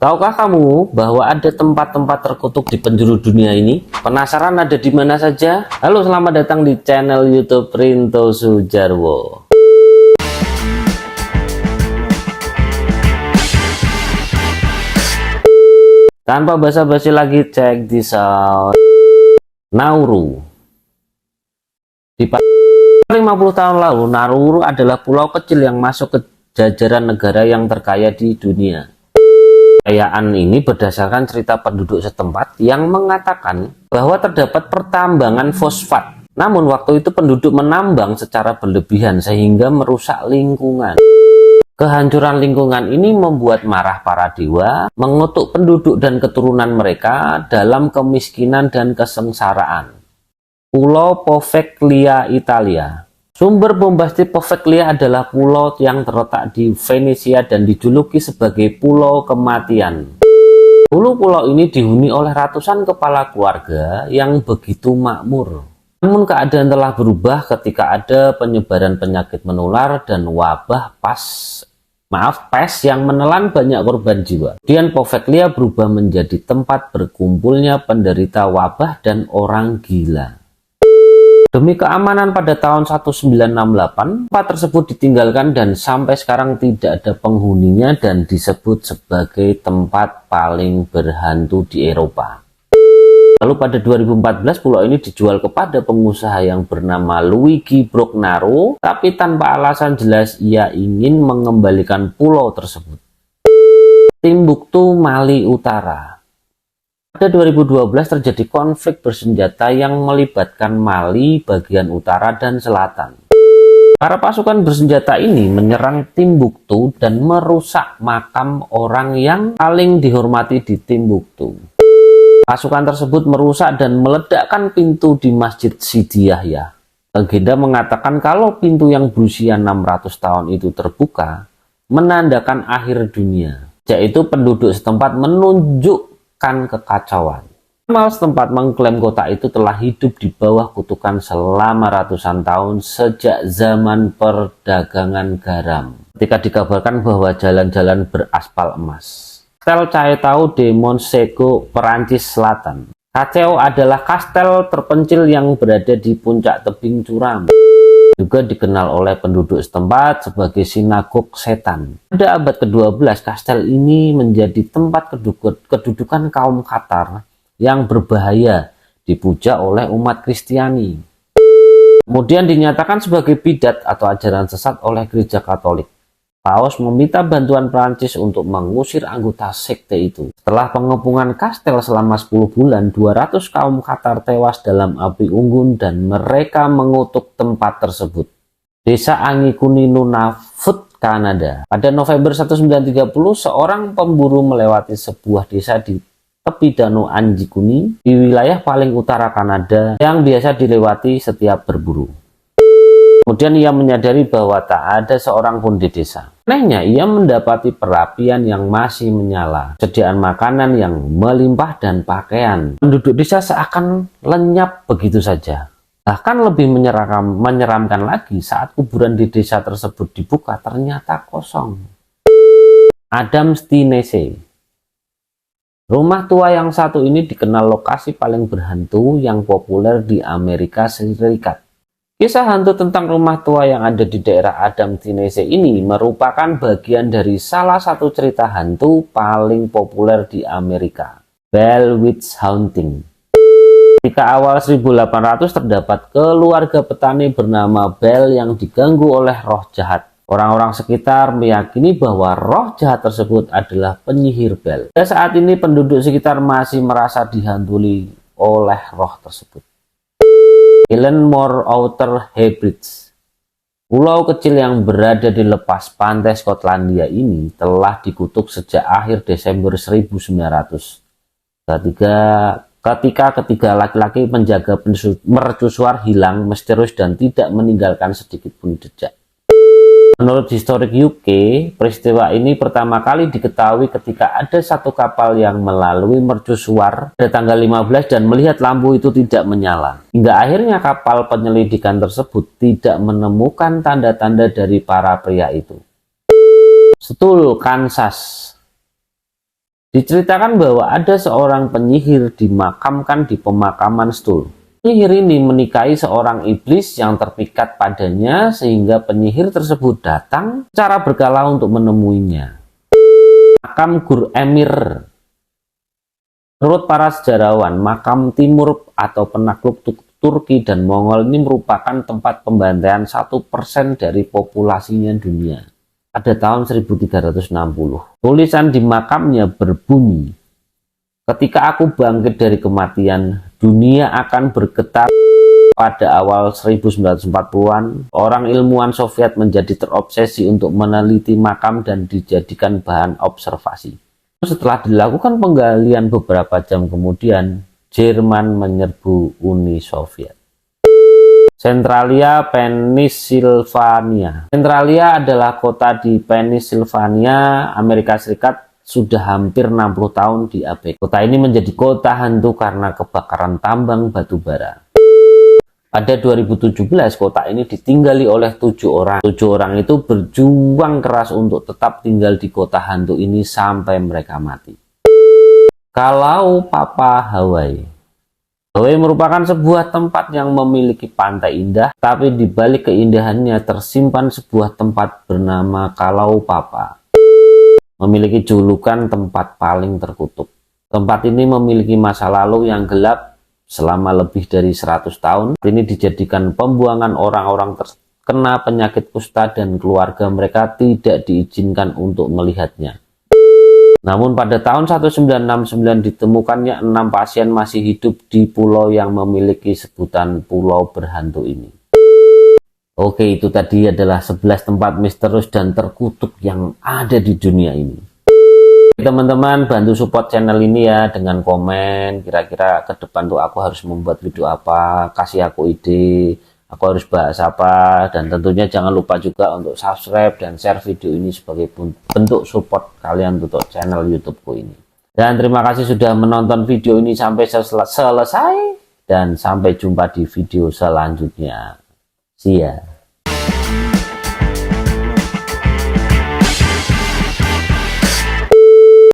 Tahukah kamu bahwa ada tempat-tempat terkutuk di penjuru dunia ini? Penasaran ada di mana saja? Halo, selamat datang di channel YouTube Rinto Sujarwo. Tanpa basa-basi lagi, cek this out. Nauru. Di 50 tahun lalu, Nauru adalah pulau kecil yang masuk ke jajaran negara yang terkaya di dunia. Kekayaan ini berdasarkan cerita penduduk setempat yang mengatakan bahwa terdapat pertambangan fosfat. Namun waktu itu penduduk menambang secara berlebihan sehingga merusak lingkungan. Kehancuran lingkungan ini membuat marah para dewa, mengutuk penduduk dan keturunan mereka dalam kemiskinan dan kesengsaraan. Pulau Poveglia, Italia. Sumber bombastis Poveglia adalah pulau yang terletak di Venesia dan dijuluki sebagai Pulau Kematian. Dulu pulau ini dihuni oleh ratusan kepala keluarga yang begitu makmur. Namun keadaan telah berubah ketika ada penyebaran penyakit menular dan wabah pes yang menelan banyak korban jiwa. Kemudian Poveglia berubah menjadi tempat berkumpulnya penderita wabah dan orang gila. Demi keamanan pada tahun 1968, tempat tersebut ditinggalkan dan sampai sekarang tidak ada penghuninya dan disebut sebagai tempat paling berhantu di Eropa. Lalu pada 2014 pulau ini dijual kepada pengusaha yang bernama Luigi Brugnaro, tapi tanpa alasan jelas ia ingin mengembalikan pulau tersebut. Timbuktu, Mali Utara. Pada 2012 terjadi konflik bersenjata yang melibatkan Mali bagian utara dan selatan. Para pasukan bersenjata ini menyerang Timbuktu dan merusak makam orang yang paling dihormati di Timbuktu. Pasukan tersebut merusak dan meledakkan pintu di Masjid Sidi Yahya. Legenda mengatakan kalau pintu yang berusia 600 tahun itu terbuka, menandakan akhir dunia. Sejak itu penduduk setempat menunjukkan kekacauan. Amal setempat mengklaim kota itu telah hidup di bawah kutukan selama ratusan tahun sejak zaman perdagangan garam. Ketika dikabarkan bahwa jalan-jalan beraspal emas. Kastel Cacao de Montsego, Perancis Selatan. Cacao adalah kastel terpencil yang berada di puncak tebing curam. Juga dikenal oleh penduduk setempat sebagai sinagog setan. Pada abad ke-12, kastel ini menjadi tempat kedudukan kaum Khatar yang berbahaya, dipuja oleh umat Kristiani. Kemudian dinyatakan sebagai bidat atau ajaran sesat oleh gereja Katolik. Paus meminta bantuan Prancis untuk mengusir anggota sekte itu. Setelah pengepungan kastel selama 10 bulan, 200 kaum Khatar tewas dalam api unggun dan mereka mengutuk tempat tersebut. Desa Angikuni, Nunavut, Kanada. Pada November 1930, seorang pemburu melewati sebuah desa di tepi danau Angikuni di wilayah paling utara Kanada yang biasa dilewati setiap berburu. Kemudian ia menyadari bahwa tak ada seorang pun di desa. Anehnya, ia mendapati perapian yang masih menyala, sediaan makanan yang melimpah dan pakaian. Penduduk desa seakan lenyap begitu saja. Bahkan lebih menyeramkan lagi saat kuburan di desa tersebut dibuka ternyata kosong. Adams Tennessee. Rumah tua yang satu ini dikenal lokasi paling berhantu yang populer di Amerika Serikat. Kisah hantu tentang rumah tua yang ada di daerah Adams Tennessee ini merupakan bagian dari salah satu cerita hantu paling populer di Amerika, Blair Witch Haunting. Ketika awal 1800 terdapat keluarga petani bernama Bell yang diganggu oleh roh jahat. Orang-orang sekitar meyakini bahwa roh jahat tersebut adalah penyihir Bell. Pada saat ini penduduk sekitar masih merasa dihantui oleh roh tersebut. Glenmore Outer Hebrides. Pulau kecil yang berada di lepas pantai Skotlandia ini telah dikutuk sejak akhir Desember 1900. Ketika ketiga laki-laki penjaga mercusuar hilang misterius dan tidak meninggalkan sedikit pun jejak. Menurut historik UK, peristiwa ini pertama kali diketahui ketika ada satu kapal yang melalui mercusuar pada tanggal 15 dan melihat lampu itu tidak menyala. Hingga akhirnya kapal penyelidikan tersebut tidak menemukan tanda-tanda dari para pria itu. Stool, Kansas. Diceritakan bahwa ada seorang penyihir dimakamkan di pemakaman Stul. Penyihir ini menikahi seorang iblis yang terpikat padanya sehingga penyihir tersebut datang secara berkala untuk menemuinya. Makam Gur Emir. Menurut para sejarawan, makam timur atau penakluk Turki dan Mongol ini merupakan tempat pembantaian 1% dari populasinya dunia. Pada tahun 1360, tulisan di makamnya berbunyi, "Ketika aku bangkit dari kematian, dunia akan bergetar." Pada awal 1940-an, orang ilmuwan Soviet menjadi terobsesi untuk meneliti makam dan dijadikan bahan observasi. Setelah dilakukan penggalian beberapa jam kemudian, Jerman menyerbu Uni Soviet. Centralia, Pennsylvania. Centralia adalah kota di Pennsylvania, Amerika Serikat, sudah hampir 60 tahun diabaikan. Kota ini menjadi kota hantu karena kebakaran tambang batu bara. Pada 2017, kota ini ditinggali oleh 7 orang. 7 orang itu berjuang keras untuk tetap tinggal di kota hantu ini sampai mereka mati. Kalau Papa Hawaii. Hawaii merupakan sebuah tempat yang memiliki pantai indah, tapi di balik keindahannya tersimpan sebuah tempat bernama Kalau Papa. Memiliki julukan tempat paling terkutuk. Tempat ini memiliki masa lalu yang gelap selama lebih dari 100 tahun. Ini dijadikan pembuangan orang-orang terkena penyakit kusta dan keluarga mereka tidak diizinkan untuk melihatnya. Namun pada tahun 1969 ditemukannya 6 pasien masih hidup di pulau yang memiliki sebutan Pulau Berhantu ini. Oke, itu tadi adalah 11 tempat misterius dan terkutuk yang ada di dunia ini. Teman-teman, bantu support channel ini ya dengan komen, kira-kira ke depan tuh aku harus membuat video apa, kasih aku ide, aku harus bahas apa, dan tentunya jangan lupa juga untuk subscribe dan share video ini sebagai bentuk support kalian untuk channel YouTubeku ini. Dan terima kasih sudah menonton video ini sampai selesai, dan sampai jumpa di video selanjutnya. See ya.